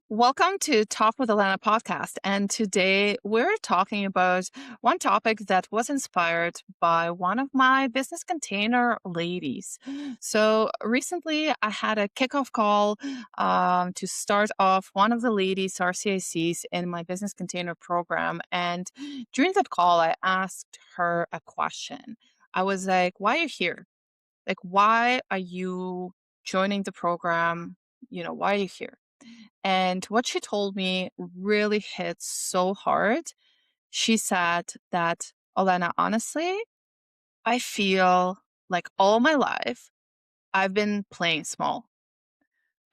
Welcome to Talk with Alana podcast. And today we're talking about one topic that was inspired by one of my business container ladies. So recently I had a kickoff call to start off one of the ladies RCICs in my business container program. And during that call, I asked her a question. I was like, why are you here? Like, why are you joining the program? Why are you here? And what she told me really hit so hard. She said that, Olena, honestly, I feel like all my life I've been playing small.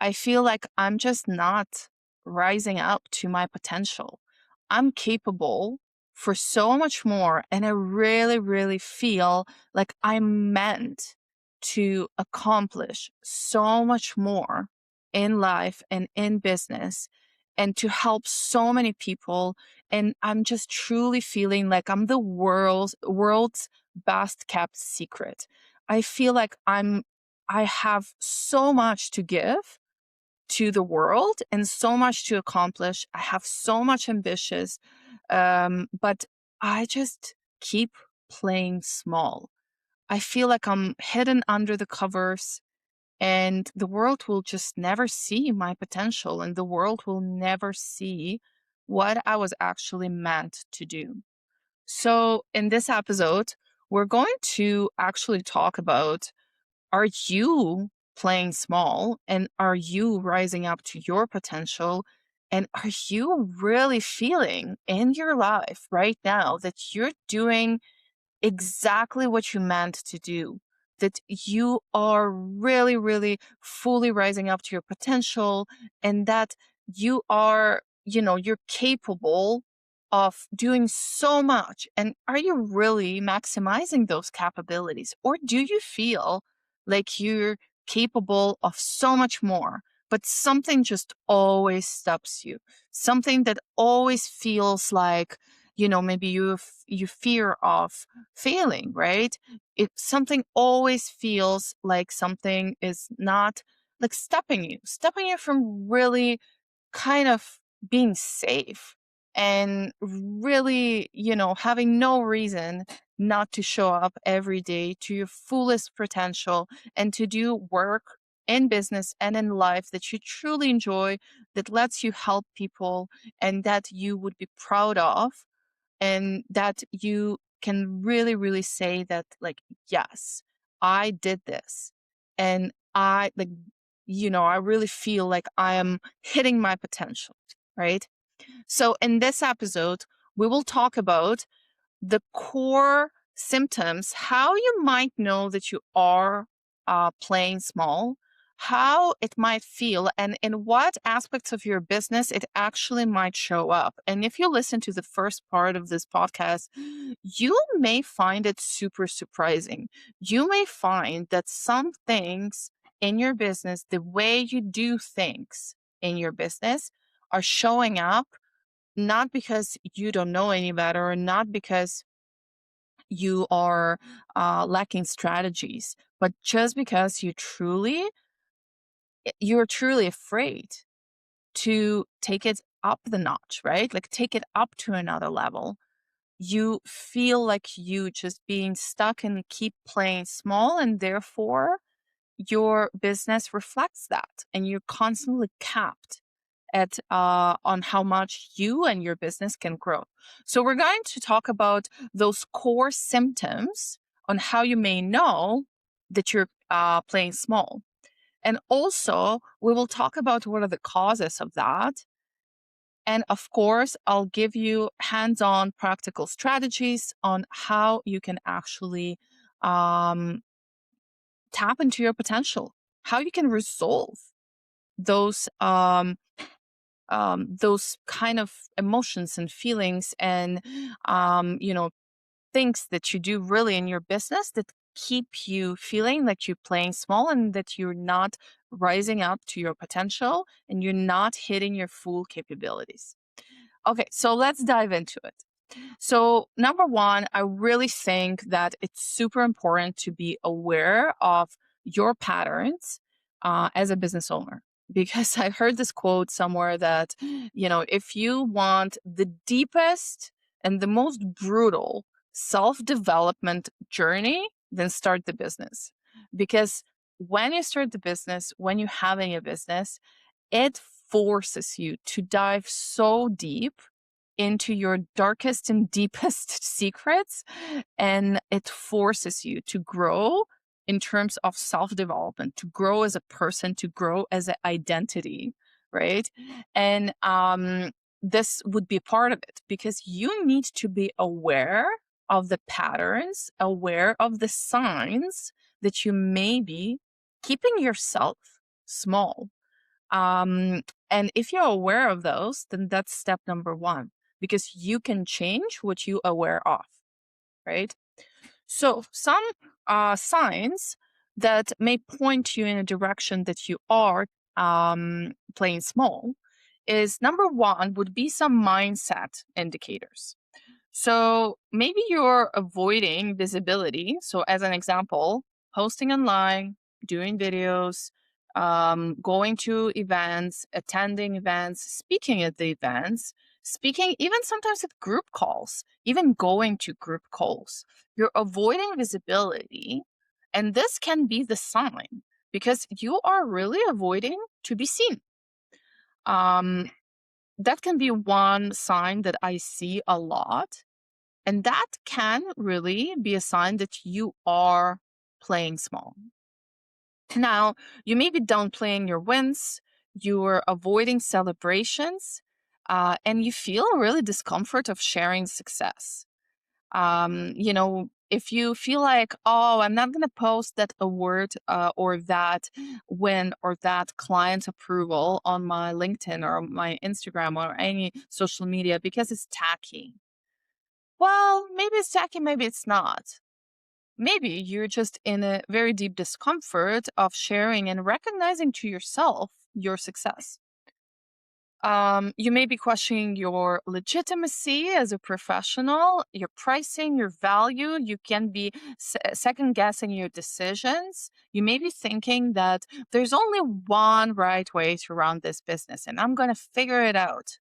I feel like I'm just not rising up to my potential. I'm capable for so much more. And I really, really feel like I'm meant to accomplish so much more in life and in business and to help so many people. And I'm just truly feeling like I'm the world's best kept secret. I feel like I have so much to give to the world and so much to accomplish. I have so much ambitious, but I just keep playing small. I feel like I'm hidden under the covers and the world will just never see my potential and the world will never see what I was actually meant to do. So in this episode, we're going to actually talk about, are you playing small and are you rising up to your potential? And are you really feeling in your life right now that you're doing exactly what you meant to do? That you are really, really fully rising up to your potential and that you are, you're capable of doing so much. And are you really maximizing those capabilities? Or do you feel like you're capable of so much more, but something just always stops you? Something that always feels like, maybe you fear of failing, right? If something always feels like something is not like stopping you from really kind of being safe and really, having no reason not to show up every day to your fullest potential and to do work in business and in life that you truly enjoy, that lets you help people and that you would be proud of, and that you can really, really say that, like, yes, I did this. And I like, I really feel like I am hitting my potential, right? So in this episode, we will talk about the core symptoms, how you might know that you are playing small, how it might feel, and in what aspects of your business it actually might show up. And if you listen to the first part of this podcast, you may find it super surprising. You may find that some things in your business, the way you do things in your business, are showing up not because you don't know any better, or not because you are lacking strategies, but just because you're truly afraid to take it up the notch, right? Like take it up to another level. You feel like you just being stuck and keep playing small, and therefore your business reflects that, and you're constantly capped at on how much you and your business can grow. So we're going to talk about those core symptoms on how you may know that you're playing small. And also, we will talk about what are the causes of that. And of course, I'll give you hands on practical strategies on how you can actually um, tap into your potential, how you can resolve those those kind of emotions and feelings and things that you do really in your business that keep you feeling like you're playing small and that you're not rising up to your potential and you're not hitting your full capabilities. Okay, so let's dive into it. So, number one, I really think that it's super important to be aware of your patterns as a business owner. because I heard this quote somewhere that, if you want the deepest and the most brutal self-development journey, then start the business. Because when you start the business, when you're having a business, it forces you to dive so deep into your darkest and deepest secrets, and it forces you to grow in terms of self-development, to grow as a person, to grow as an identity, right? And this would be part of it, because you need to be aware of the patterns, aware of the signs that you may be keeping yourself small. And if you're aware of those, then that's step number one, because you can change what you aware of, right? So some signs that may point you in a direction that you are playing small is, number one would be some mindset indicators. So maybe you're avoiding visibility. So, as an example, posting online, doing videos, going to events, attending events, speaking at the events, speaking even sometimes at group calls, even going to group calls. You're avoiding visibility. And this can be the sign, because you are really avoiding to be seen. Um, that can be one sign that I see a lot, and that can really be a sign that you are playing small. Now, you may be downplaying your wins, you're avoiding celebrations, and you feel really discomfort of sharing success. If you feel like, oh, I'm not going to post that award or that win or that client approval on my LinkedIn or my Instagram or any social media because it's tacky. Well, maybe it's tacky, maybe it's not. Maybe you're just in a very deep discomfort of sharing and recognizing to yourself your success. You may be questioning your legitimacy as a professional, your pricing, your value. You can be second guessing your decisions. You may be thinking that there's only one right way to run this business, and I'm going to figure it out.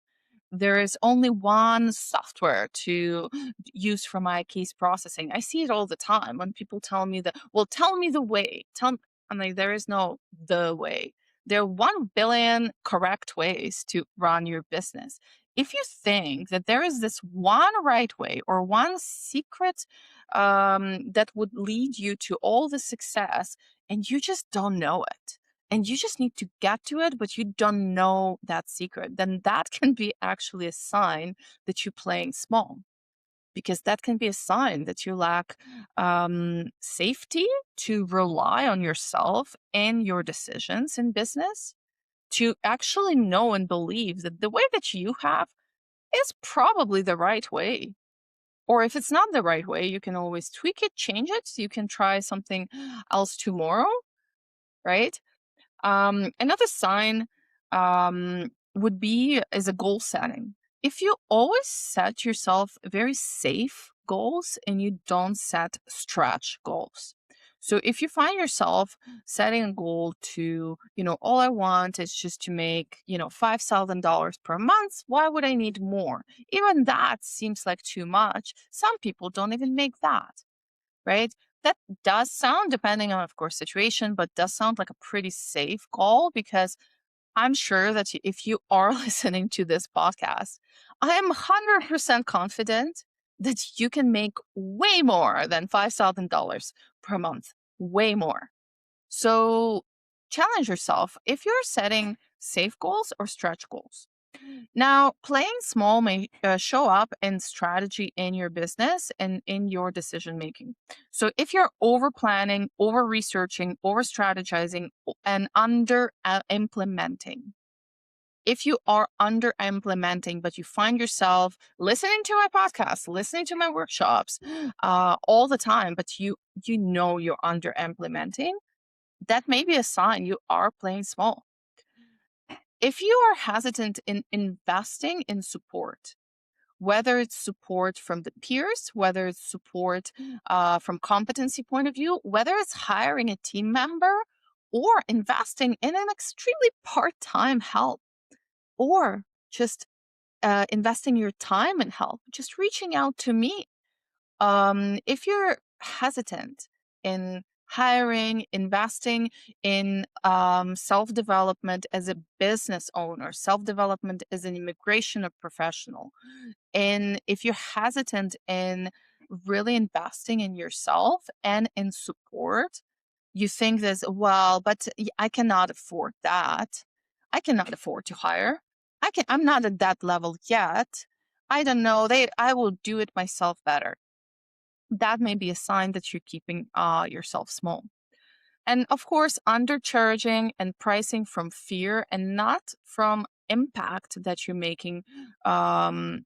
There is only one software to use for my case processing. I see it all the time when people tell me that, well, tell me the way. I'm like, there is no the way. There are 1 billion correct ways to run your business. If you think that there is this one right way or one secret that would lead you to all the success, and you just don't know it, and you just need to get to it, but you don't know that secret, then that can be actually a sign that you're playing small, because that can be a sign that you lack safety to rely on yourself and your decisions in business, to actually know and believe that the way that you have is probably the right way. Or if it's not the right way, you can always tweak it, change it. You can try something else tomorrow, right? Another sign would be as a goal setting. If you always set yourself very safe goals and you don't set stretch goals. So if you find yourself setting a goal to, all I want is just to make, $5,000 per month, why would I need more? Even that seems like too much. Some people don't even make that, right? That does sound, depending on, of course, situation, but does sound like a pretty safe goal, because I'm sure that if you are listening to this podcast, I am 100% confident that you can make way more than $5,000 per month, way more. So challenge yourself if you're setting safe goals or stretch goals. Now, playing small may show up in strategy in your business and in your decision making. So, if you're over planning, over researching, over strategizing, and under implementing, if you are under implementing, but you find yourself listening to my podcast, listening to my workshops all the time, but you're under implementing, that may be a sign you are playing small. If you are hesitant in investing in support, whether it's support from the peers, whether it's support from competency point of view, whether it's hiring a team member or investing in an extremely part-time help, or just investing your time in help, just reaching out to me. If you're hesitant in hiring, investing in self development as a business owner, self development as an immigration professional, and if you're hesitant in really investing in yourself and in support, you think this, well, but I cannot afford that. I cannot afford to hire. I'm not at that level yet. I don't know. I will do it myself better. That may be a sign that you're keeping yourself small. And of course, undercharging and pricing from fear and not from impact that you're making um,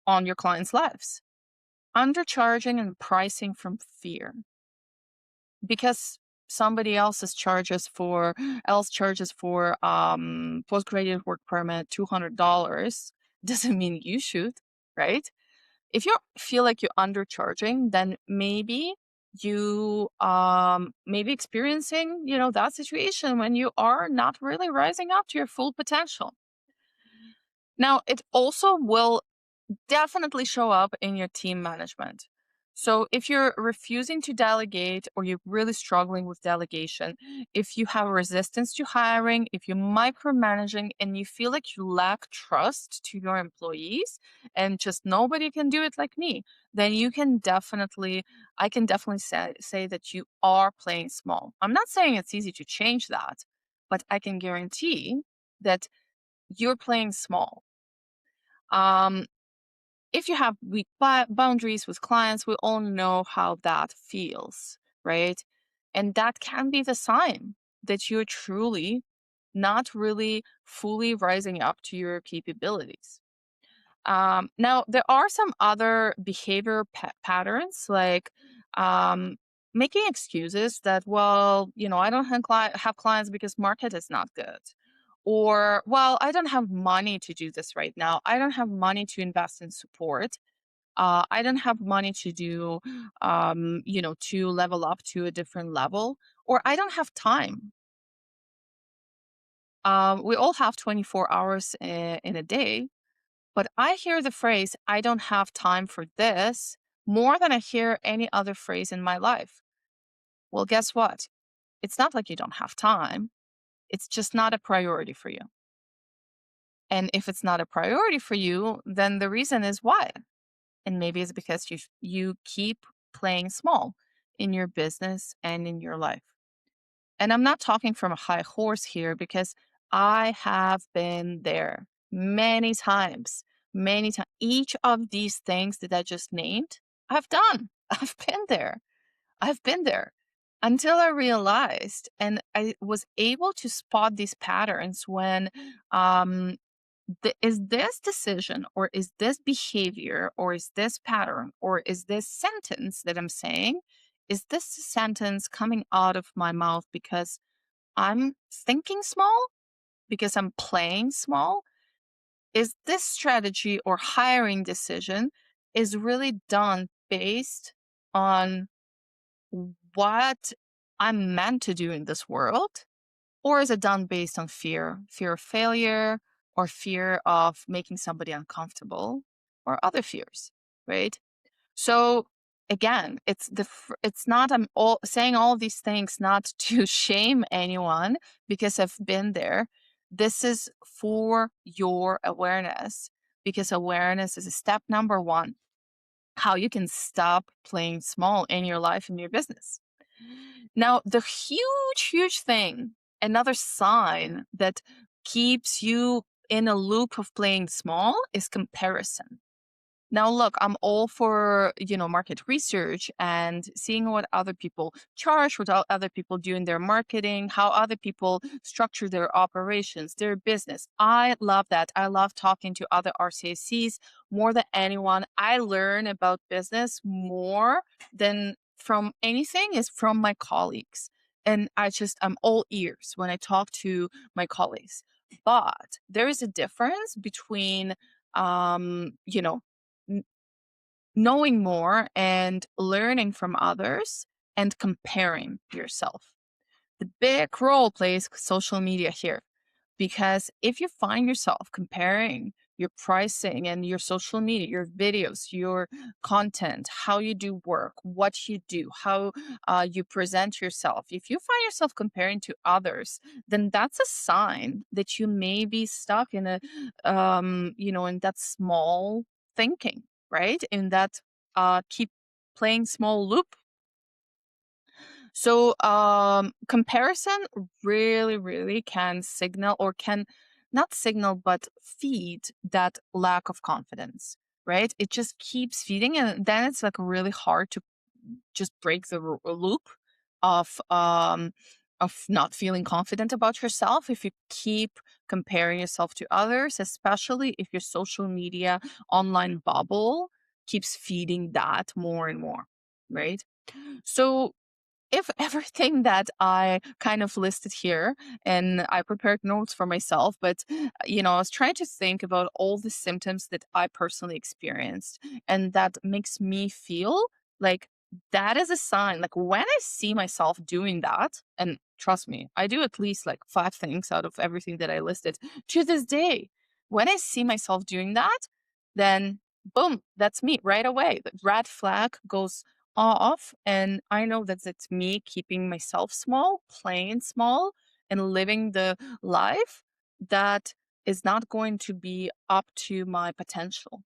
on your clients' lives. Undercharging and pricing from fear because somebody else charges for postgraduate work permit $200 doesn't mean you should, right? If you feel like you're undercharging, then maybe you maybe experiencing, that situation when you are not really rising up to your full potential. Now, it also will definitely show up in your team management. So, if you're refusing to delegate or you're really struggling with delegation, if you have resistance to hiring, if you're micromanaging and you feel like you lack trust to your employees and just nobody can do it like me, then I can definitely say that you are playing small. I'm not saying it's easy to change that, but I can guarantee that you're playing small. Um, if you have weak boundaries with clients, we all know how that feels, right? And that can be the sign that you're truly not really fully rising up to your capabilities. Now, there are some other behavior patterns like um, making excuses that, well, I don't have clients because market is not good. Or, well, I don't have money to do this right now. I don't have money to invest in support. I don't have money to do, to level up to a different level, or I don't have time. We all have 24 hours in a day, but I hear the phrase, I don't have time for this, more than I hear any other phrase in my life. Well, guess what? It's not like you don't have time, it's just not a priority for you. And if it's not a priority for you, then the reason is why. And maybe it's because you keep playing small in your business and in your life. And I'm not talking from a high horse here because I have been there many times, many times. Each of these things that I just named, I've done. I've been there. I've been there until I realized and I was able to spot these patterns when um, is this decision or is this behavior or is this pattern or is this sentence that I'm saying, is this sentence coming out of my mouth because I'm thinking small, because I'm playing small? Is this strategy or hiring decision is really done based on what I'm meant to do in this world? Or is it done based on fear of failure or fear of making somebody uncomfortable or other fears, right? So again, it's not I'm all saying all these things not to shame anyone because I've been there. This is for your awareness because awareness is a step number one how you can stop playing small in your life and your business. Now, the huge thing, another sign that keeps you in a loop of playing small is comparison. Now, look, I'm all for, market research and seeing what other people charge, what other people do in their marketing, how other people structure their operations, their business. I love that. I love talking to other RCACs more than anyone. I learn about business more than from anything is from my colleagues. And I'm all ears when I talk to my colleagues. But there is a difference between, you know, n- knowing more and learning from others and comparing yourself. The big role plays social media here. Because if you find yourself comparing your pricing and your social media, your videos, your content, how you do work, what you do, how you present yourself, if you find yourself comparing to others, then that's a sign that you may be stuck in in that small thinking, right? In that keep playing small loop. So, comparison really, really can signal or can not signal, but feed that lack of confidence, right? It just keeps feeding, and then it's like really hard to just break the loop of um of not feeling confident about yourself if you keep comparing yourself to others, especially if your social media online bubble keeps feeding that more and more, right? So if everything that I kind of listed here, and I prepared notes for myself, but I was trying to think about all the symptoms that I personally experienced, and that makes me feel like that is a sign. Like when I see myself doing that, and trust me, I do at least like five things out of everything that I listed to this day. When I see myself doing that, then boom, that's me right away. The red flag goes off, and I know that it's me keeping myself small, playing small, and living the life that is not going to be up to my potential.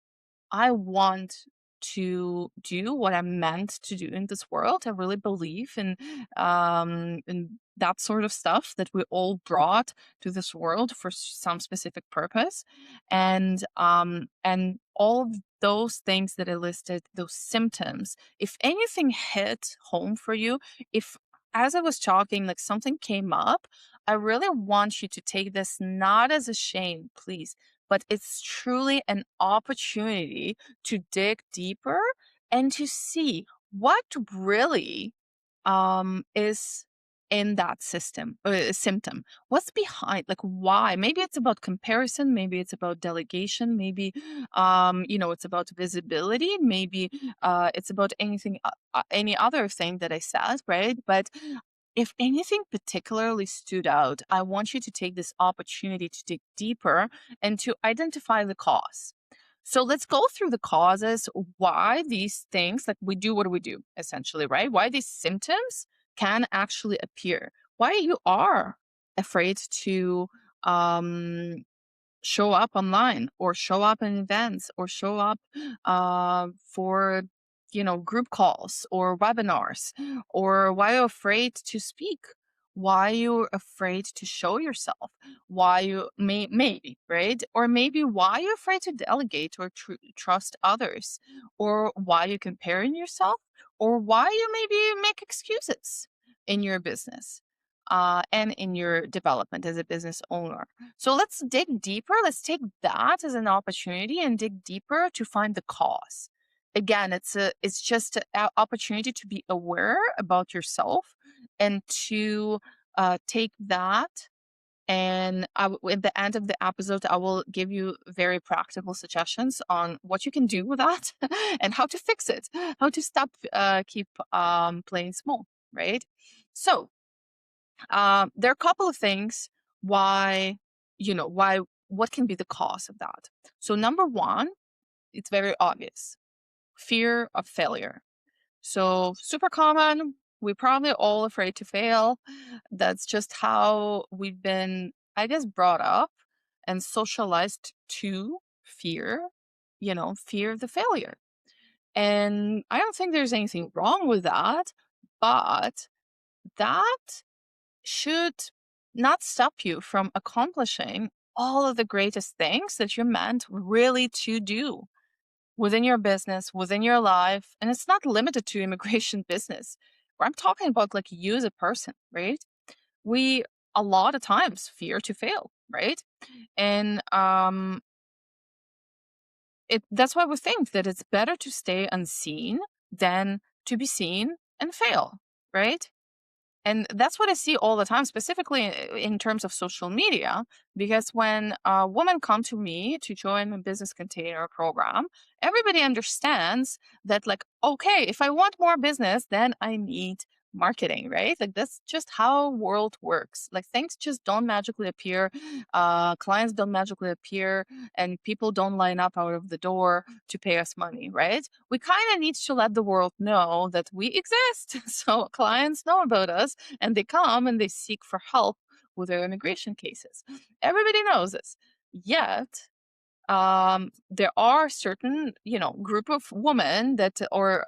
I want to do what I'm meant to do in this world. I really believe in that sort of stuff that we all brought to this world for some specific purpose, and all of those things that I listed, those symptoms. If anything hit home for you, if as I was talking, like something came up, I really want you to take this not as a shame, please, but it's truly an opportunity to dig deeper and to see what really is in that symptom. What's behind? Like why? Maybe it's about comparison. Maybe it's about delegation. Maybe it's about visibility. Maybe it's about any other thing that I said, right? But if anything particularly stood out, I want you to take this opportunity to dig deeper and to identify the cause. So let's go through the causes why these things, like we do what we do, essentially, right? Why these symptoms can actually appear. Why you are afraid to um, show up online or show up in events or show up for group calls or webinars, or why you're afraid to speak, why you're afraid to show yourself, why you maybe, right? Or maybe why you're afraid to delegate or trust others, or why you're comparing yourself, or why you maybe make excuses in your business and in your development as a business owner. So let's dig deeper. Let's take that as an opportunity and dig deeper to find the cause. Again, it's just an opportunity to be aware about yourself and to take that. And at the end of the episode, I will give you very practical suggestions on what you can do with that and how to fix it, how to stop keep playing small, right? So there are a couple of things why, what can be the cause of that. So, number one, it's very obvious, fear of failure. So, super common. We're probably all afraid to fail. That's just how we've been, I guess, brought up and socialized to fear, fear of the failure. And I don't think there's anything wrong with that, but that should not stop you from accomplishing all of the greatest things that you're meant really to do within your business, within your life. And it's not limited to immigration business. Where I'm talking about like you as a person, right? We a lot of times fear to fail, right? And that's why we think that it's better to stay unseen than to be seen and fail, right? And that's what I see all the time, specifically in terms of social media, because when women come to me to join a business container program, everybody understands that, like, okay, if I want more business, then I need marketing, right? Like that's just how world works. Like things just don't magically appear. Clients don't magically appear, and people don't line up out of the door to pay us money, right? We kind of need to let the world know that we exist. So clients know about us and they come and they seek for help with their immigration cases. Everybody knows this. Yet, there are certain, group of women that, or,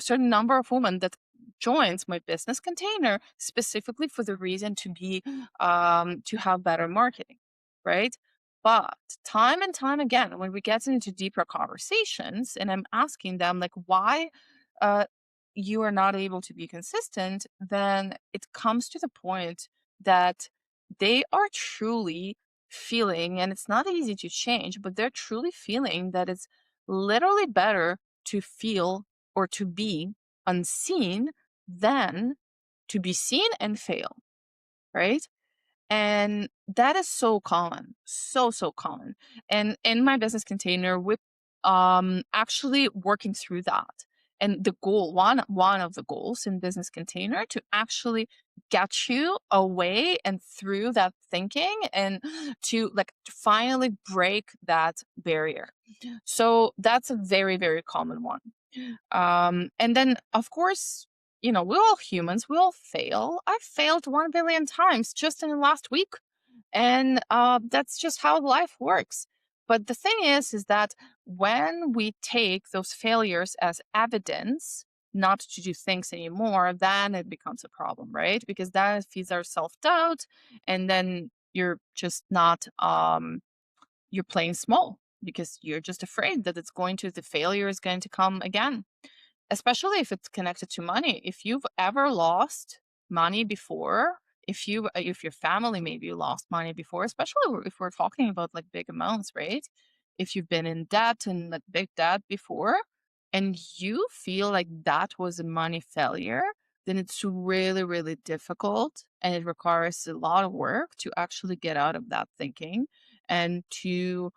certain number of women that joins my business container specifically for the reason to be, to have better marketing, right? But time and time again, when we get into deeper conversations and I'm asking them, like, why, uh, you are not able to be consistent, then it comes to the point that they are truly feeling, and it's not easy to change, but they're truly feeling that it's literally better to feel or to be unseen than to be seen and fail, right? And that is so common, so common. And in my business container, with actually working through that. And the goal, one of the goals in business container to actually get you away and through that thinking and to like to finally break that barrier. So that's a very, very common one. And then, of course, we're all humans. We all fail. I failed 1 billion times just in the last week, and that's just how life works. But the thing is that when we take those failures as evidence not to do things anymore, then it becomes a problem, right? Because that feeds our self doubt, and then you're just not you're playing small because you're just afraid that the failure is going to come again, especially if it's connected to money. If you've ever lost money before, if your family maybe lost money before, especially if we're talking about like big amounts, right? If you've been in debt and like big debt before, and you feel like that was a money failure, then it's really, really difficult and it requires a lot of work to actually get out of that thinking and to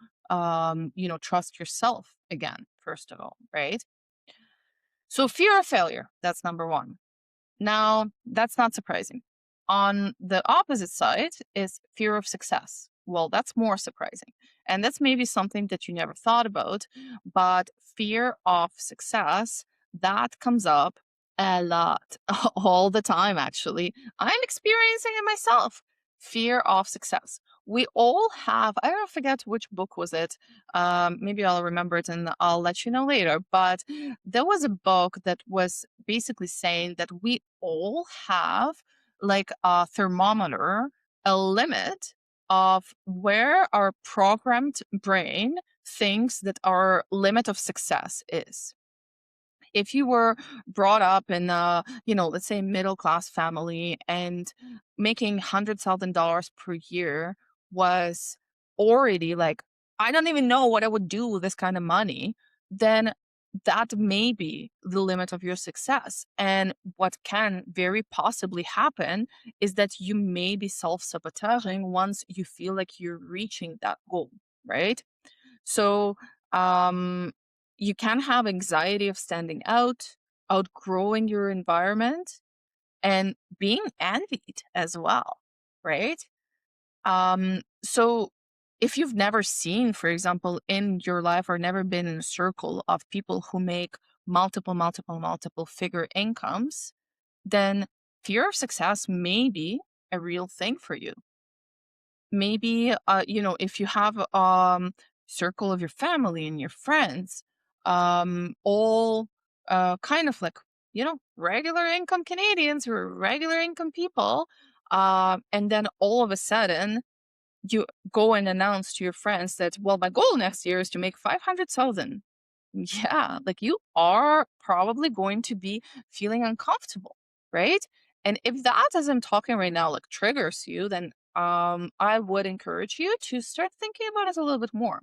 trust yourself again, first of all, right? So fear of failure, that's number one. Now, that's not surprising. On the opposite side is fear of success. Well, that's more surprising. And that's maybe something that you never thought about, but fear of success, that comes up a lot, all the time, actually. I'm experiencing it myself. Fear of success. We all have, I don't forget which book was it. Maybe I'll remember it and I'll let you know later. But there was a book that was basically saying that we all have like a thermometer, a limit of where our programmed brain thinks that our limit of success is. If you were brought up in a, let's say middle class family and making $100,000 per year was already like, I don't even know what I would do with this kind of money, then that may be the limit of your success. And what can very possibly happen is that you may be self sabotaging once you feel like you're reaching that goal, right? So, um, you can have anxiety of standing out, outgrowing your environment, and being envied as well, right? So, if you've never seen, for example, in your life or never been in a circle of people who make multiple figure incomes, then fear of success may be a real thing for you. Maybe if you have circle of your family and your friends, all kind of like regular income Canadians or regular income people, and then all of a sudden you go and announce to your friends that, well, my goal next year is to make 500,000. Yeah, like you are probably going to be feeling uncomfortable, right? And if that, as I'm talking right now, like triggers you, then I would encourage you to start thinking about it a little bit more.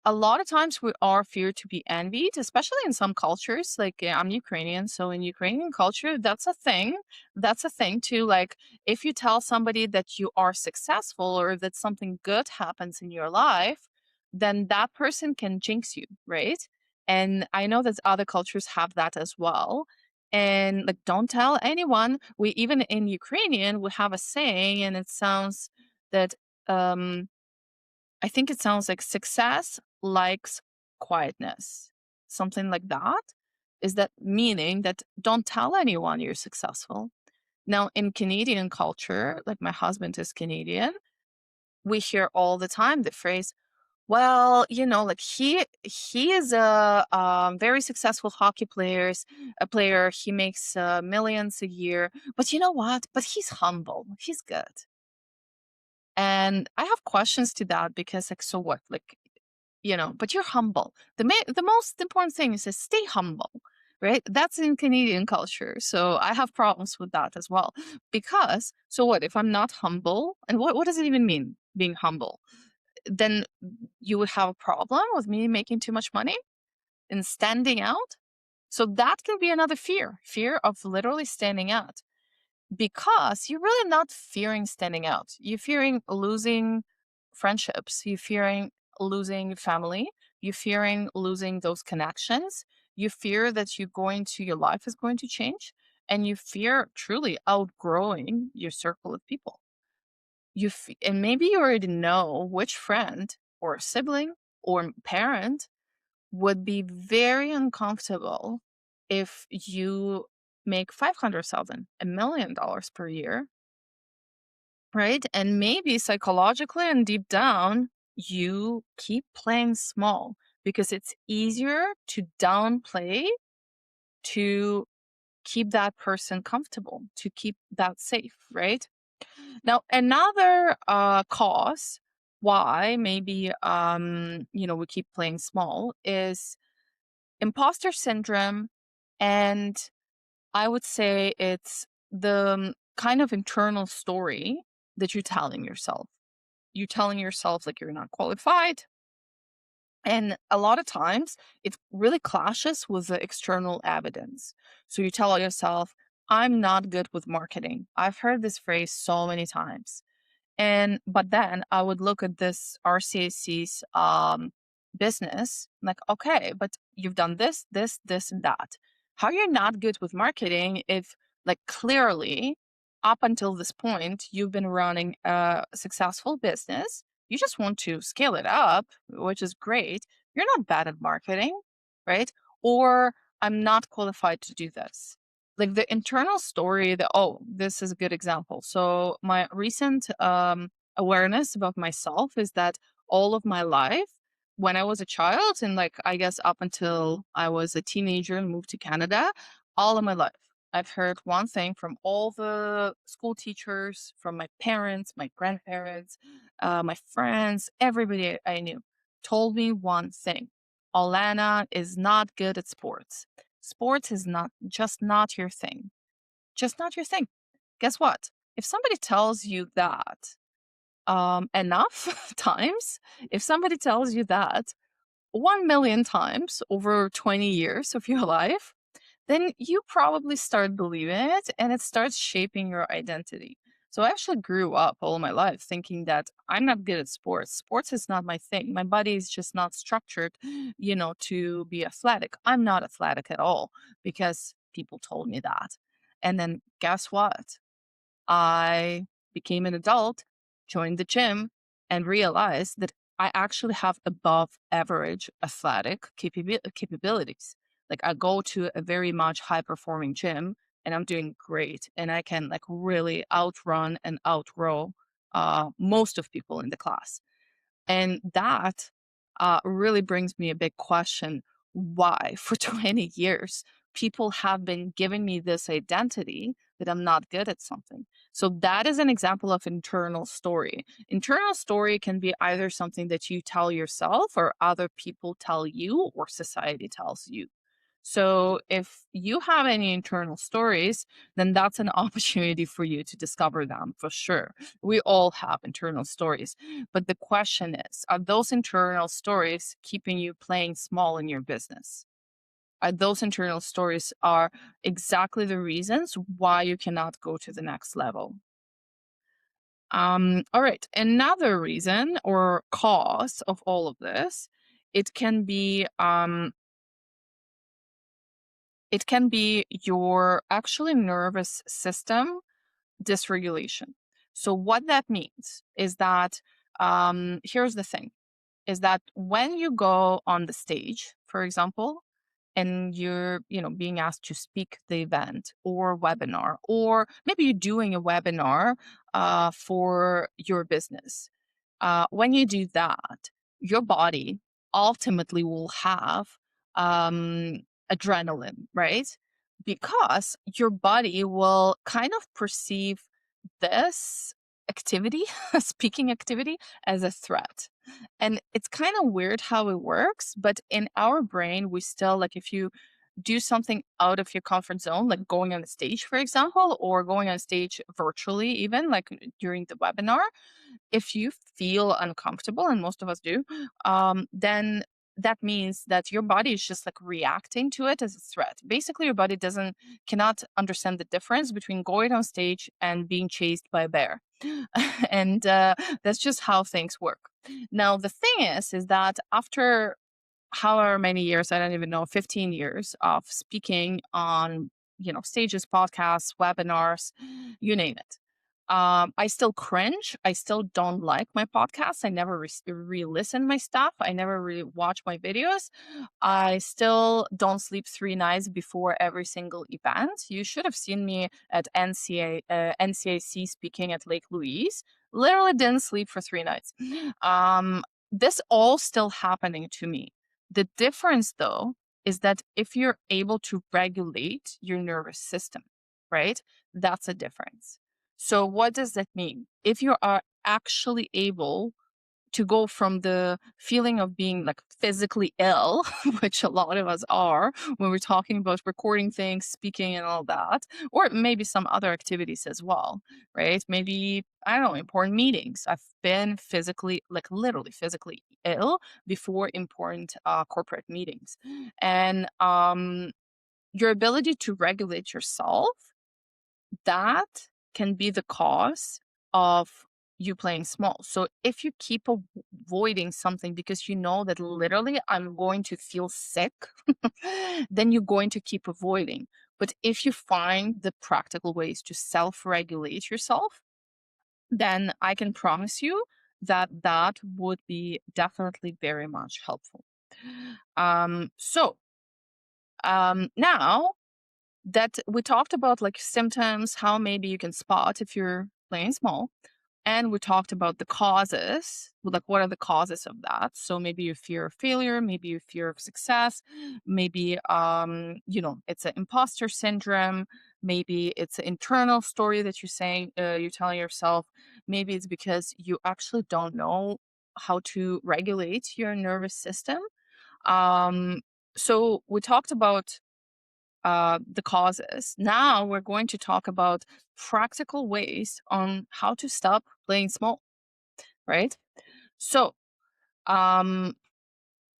A lot of times we are feared to be envied, especially in some cultures. Like I'm Ukrainian, so in Ukrainian culture, that's a thing. That's a thing too. Like if you tell somebody that you are successful or that something good happens in your life, then that person can jinx you, right? And I know that other cultures have that as well. And like, don't tell anyone. We even in Ukrainian, we have a saying, and it sounds that um, I think it sounds like success likes quietness, something like that. Is that meaning that don't tell anyone you're successful? Now, in Canadian culture, like my husband is Canadian, we hear all the time the phrase, well, like he is a very successful hockey a player. He makes millions a year, but you know what? But he's humble. He's good. And I have questions to that because, like, so what? Like, but you're humble. The most important thing is to stay humble, right? That's in Canadian culture. So I have problems with that as well. Because, so what? If I'm not humble, and what does it even mean, being humble? Then you would have a problem with me making too much money and standing out. So that can be another fear of literally standing out, because you're really not fearing standing out. You're fearing losing friendships. You're fearing losing family. You're fearing losing those connections. You fear that your life is going to change, and you fear truly outgrowing your circle of people. And maybe you already know which friend or sibling or parent would be very uncomfortable if you make 500,000, $1 million per year, right? And maybe psychologically and deep down, you keep playing small because it's easier to downplay, to keep that person comfortable, to keep that safe, right? Now, another cause why maybe we keep playing small is imposter syndrome, and I would say it's the kind of internal story that you're telling yourself. You're telling yourself like you're not qualified, and a lot of times it really clashes with the external evidence. So you tell yourself, I'm not good with marketing. I've heard this phrase so many times. But then I would look at this RCAC's business, like, okay, but you've done this, and that. How you're not good with marketing if, like, clearly up until this point you've been running a successful business. You just want to scale it up, which is great. You're not bad at marketing, right? Or I'm not qualified to do this. Like the internal story that, oh, this is a good example. So my recent awareness about myself is that all of my life, when I was a child, and like I guess up until I was a teenager and moved to Canada, all of my life I've heard one thing from all the school teachers, from my parents, my grandparents, my friends, everybody I knew told me one thing: Alana is not good at sports. Sports is not your thing. Just not your thing. Guess what? If somebody tells you that enough times, if somebody tells you that 1 million times over 20 years of your life, then you probably start believing it, and it starts shaping your identity. So I actually grew up all my life thinking that I'm not good at sports. Sports is not my thing. My body is just not structured, to be athletic. I'm not athletic at all because people told me that. And then guess what? I became an adult, joined the gym, and realized that I actually have above average athletic capabilities. Like I go to a very much high performing gym and I'm doing great. And I can like really outrun and outgrow most of people in the class. And that really brings me a big question: why, for 20 years, people have been giving me this identity that I'm not good at something? So, that is an example of internal story. Internal story can be either something that you tell yourself, or other people tell you, or society tells you. So, if you have any internal stories, then that's an opportunity for you to discover them for sure. We all have internal stories. But the question is, are those internal stories keeping you playing small in your business? Are those internal stories are exactly the reasons why you cannot go to the next level? All right. Another reason or cause of all of this, it can be It can be your actually nervous system dysregulation. So what that means is that here's the thing is that when you go on the stage, for example, and you're, being asked to speak the event or webinar, or maybe you're doing a webinar for your business. When you do that, your body ultimately will have um, adrenaline, right? Because your body will kind of perceive this activity, speaking activity, as a threat. And it's kind of weird how it works, but in our brain, we still like if you do something out of your comfort zone, like going on a stage, for example, or going on stage virtually, even like during the webinar, if you feel uncomfortable, and most of us do, then that means that your body is just like reacting to it as a threat. Basically, your body cannot understand the difference between going on stage and being chased by a bear. And that's just how things work. Now, the thing is that after however many years, I don't even know, 15 years of speaking on, stages, podcasts, webinars, you name it. I still cringe. I still don't like my podcasts. I never re-listen my stuff. I never really watch my videos. I still don't sleep 3 nights before every single event. You should have seen me at NCAC speaking at Lake Louise. Literally didn't sleep for 3 nights. This all still happening to me. The difference, though, is that if you're able to regulate your nervous system, right? That's a difference. So, what does that mean? If you are actually able to go from the feeling of being like physically ill, which a lot of us are when we're talking about recording things, speaking, and all that, or maybe some other activities as well, right? Maybe, I don't know, important meetings. I've been physically, like literally physically ill before important corporate meetings. And your ability to regulate yourself, that can be the cause of you playing small. So if you keep avoiding something because you know that literally I'm going to feel sick, then you're going to keep avoiding. But if you find the practical ways to self regulate yourself, then I can promise you that that would be definitely very much helpful. Now that we talked about like symptoms, how maybe you can spot if you're playing small. And we talked about the causes, like what are the causes of that? So maybe you fear of failure, maybe you fear of success, maybe it's an imposter syndrome, maybe it's an internal story that you're saying, you're telling yourself, maybe it's because you actually don't know how to regulate your nervous system. Um, so we talked about the causes. Now we're going to talk about practical ways on how to stop playing small, right? So, um,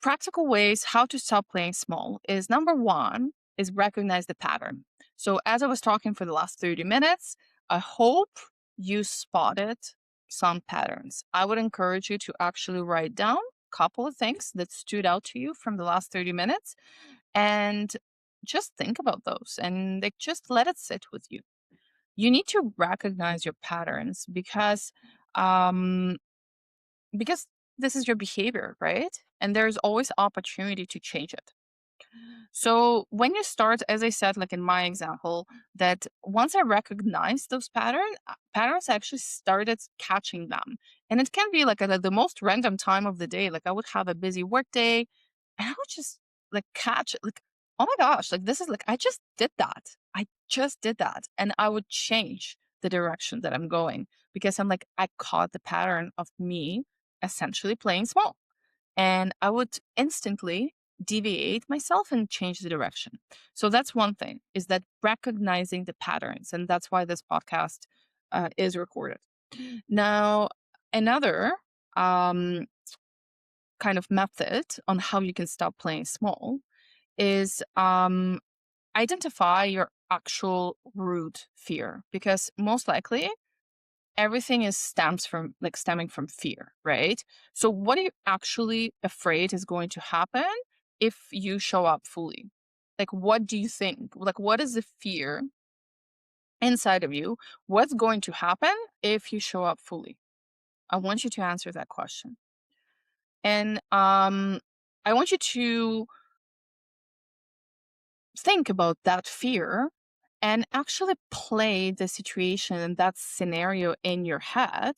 practical ways how to stop playing small is number one is recognize the pattern. So, as I was talking for the last 30 minutes, I hope you spotted some patterns. I would encourage you to actually write down a couple of things that stood out to you from the last 30 minutes and just think about those and like just let it sit with you. You need to recognize your patterns um because this is your behavior, right? And there's always opportunity to change it. So when you start, as I said, like in my example, that once I recognized those patterns, I actually started catching them. And it can be like at the most random time of the day. Like I would have a busy work day and I would just like catch it, like, oh my gosh, like this is like I just did that. I just did that. And I would change the direction that I'm going because I'm like, I caught the pattern of me essentially playing small. And I would instantly deviate myself and change the direction. So that's one thing is that recognizing the patterns. And that's why this podcast is recorded. Now, another um, kind of method on how you can stop playing small is identify your actual root fear because most likely everything is stemming from fear, right? So what are you actually afraid is going to happen if you show up fully? Like, what do you think? Like, what is the fear inside of you? What's going to happen if you show up fully? I want you to answer that question. And I want you to think about that fear and actually play the situation and that scenario in your head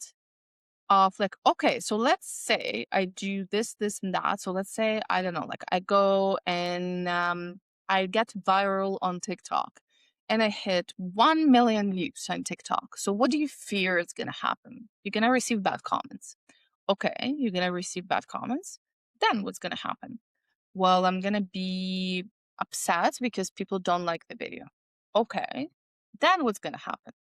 of like, okay, so let's say I do this, this, and that. So let's say, I don't know, like I go and I get viral on TikTok and I hit 1 million views on TikTok. So what do you fear is going to happen? You're going to receive bad comments. Okay, you're going to receive bad comments. Then what's going to happen? Well, I'm going to be upset because people don't like the video. Okay, then what's going to happen?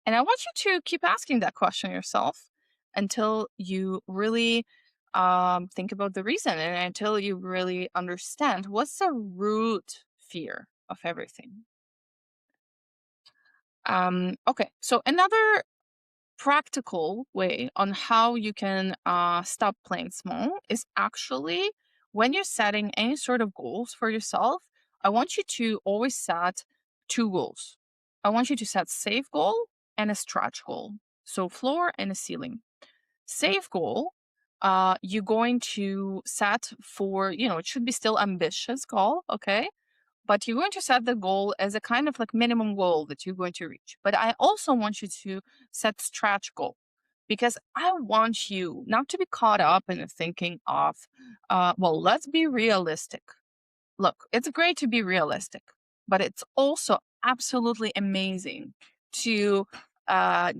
And I want you to keep asking that question yourself until you really think about the reason and until you really understand what's the root fear of everything. Okay, so another practical way on how you can stop playing small is actually when you're setting any sort of goals for yourself, I want you to always set two goals. I want you to set safe goal and a stretch goal. So floor and a ceiling. Safe goal, you're going to set for, it should be still ambitious goal, okay? But you're going to set the goal as a kind of like minimum goal that you're going to reach. But I also want you to set stretch goal because I want you not to be caught up in the thinking of, well, let's be realistic. Look, it's great to be realistic, but it's also absolutely amazing to uh,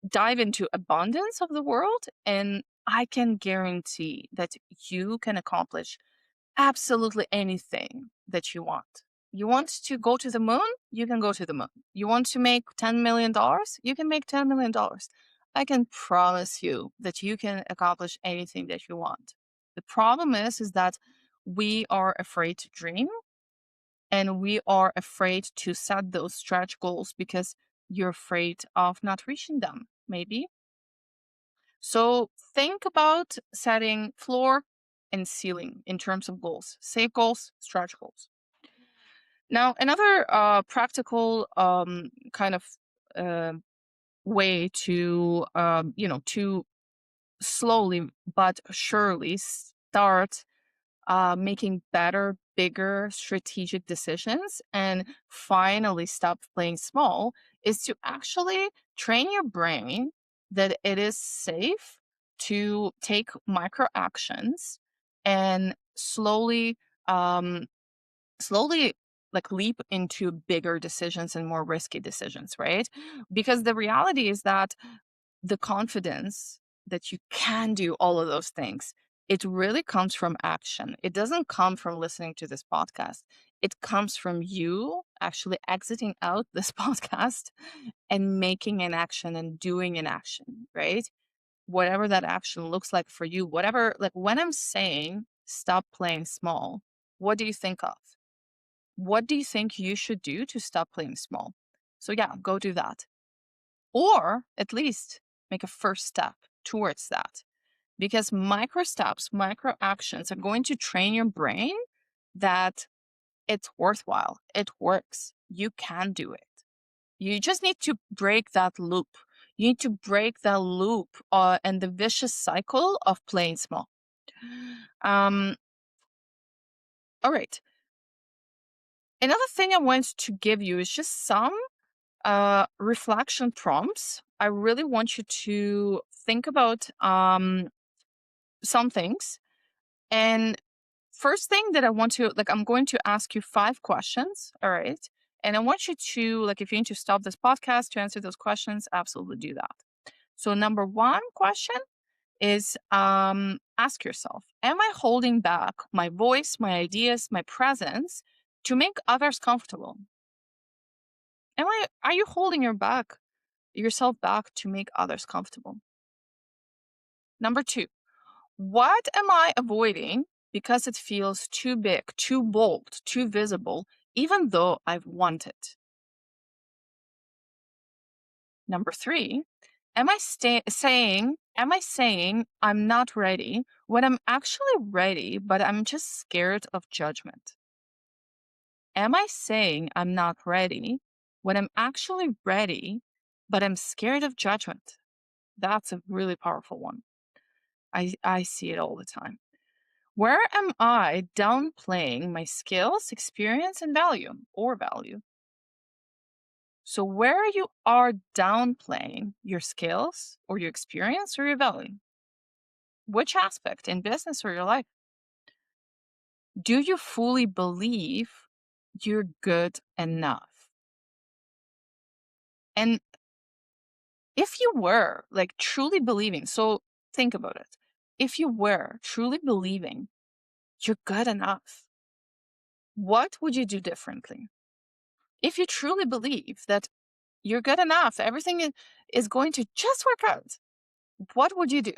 dive into abundance of the world. And I can guarantee that you can accomplish absolutely anything that you want. You want to go to the moon? You can go to the moon. You want to make $10 million? You can make $10 million. I can promise you that you can accomplish anything that you want. The problem is that we are afraid to dream and we are afraid to set those stretch goals because you're afraid of not reaching them, maybe. So think about setting floor and ceiling in terms of goals, safe goals, stretch goals. Now, another practical kind of uh, way to, to slowly but surely start making better, bigger strategic decisions and finally stop playing small is to actually train your brain that it is safe to take micro actions and um, slowly like leap into bigger decisions and more risky decisions, right? Because the reality is that the confidence that you can do all of those things, it really comes from action. It doesn't come from listening to this podcast. It comes from you actually exiting out this podcast and making an action and doing an action, right? Whatever that action looks like for you, whatever, like when I'm saying stop playing small, what do you think of? What do you think you should do to stop playing small? So, yeah, go do that. Or at least make a first step towards that. Because micro steps, micro actions are going to train your brain that it's worthwhile. It works. You can do it. You just need to break that loop. You need to break that loop and the vicious cycle of playing small. All right. Another thing I want to give you is just some reflection prompts. I really want you to think about some things. And first thing that I want to, like, I'm going to ask you 5 questions. All right. And I want you to, like, if you need to stop this podcast to answer those questions, absolutely do that. So, number one question is ask yourself, am I holding back my voice, my ideas, my presence to make others comfortable? Are you holding yourself back to make others comfortable? Number two, what am I avoiding because it feels too big, too bold, too visible, even though I want it? Number three, am I saying I'm not ready when I'm actually ready, but I'm just scared of judgment? Am I saying I'm not ready when I'm actually ready, but I'm scared of judgment? That's a really powerful one. I see it all the time. Where am I downplaying my skills, experience, and value? So, where you are downplaying your skills or your experience or your value, which aspect in business or your life? Do you fully believe you're good enough? And if you were like truly believing, so think about it. If you were truly believing you're good enough, what would you do differently? If you truly believe that you're good enough, is going to just work out, what would you do?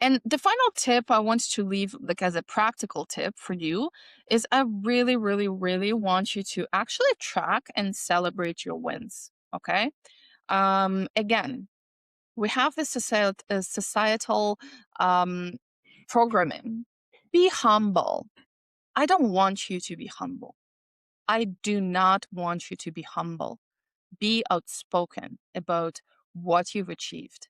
And the final tip I want to leave, like as a practical tip for you, is I really, really, really want you to actually track and celebrate your wins. Okay. Again, we have this societal um, programming. Be humble. I don't want you to be humble. I do not want you to be humble. Be outspoken about what you've achieved.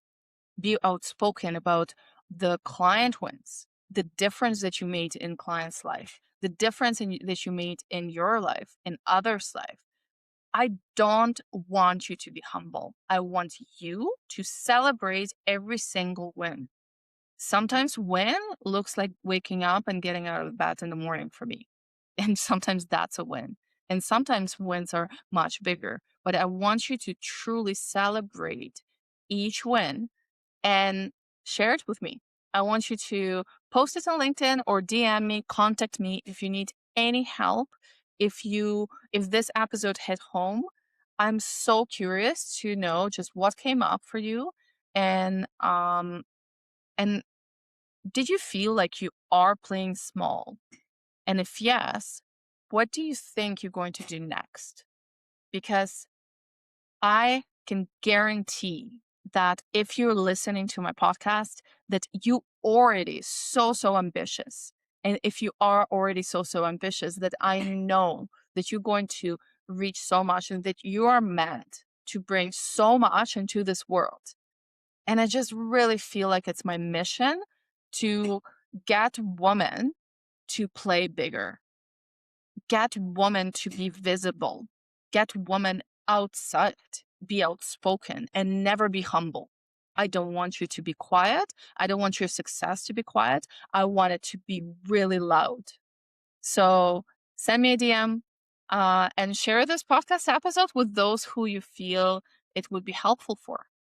Be outspoken about the client wins, the difference that you made in client's life, the difference that you made in your life, in others' life. I don't want you to be humble. I want you to celebrate every single win. Sometimes win looks like waking up and getting out of bed in the morning for me. And sometimes that's a win. And sometimes wins are much bigger. But I want you to truly celebrate each win and share it with me. I want you to post it on LinkedIn or DM me, contact me if you need any help. If this episode hit home, I'm so curious to know just what came up for you, and did you feel like you are playing small? And if yes, what do you think you're going to do next? Because I can guarantee that if you're listening to my podcast, that you already so ambitious. And if you are already so ambitious, that I know that you're going to reach so much and that you are meant to bring so much into this world. And I just really feel like it's my mission to get women to play bigger, get women to be visible, get women outside, be outspoken, and never be humble. I don't want you to be quiet. I don't want your success to be quiet. I want it to be really loud. So send me a DM and share this podcast episode with those who you feel it would be helpful for.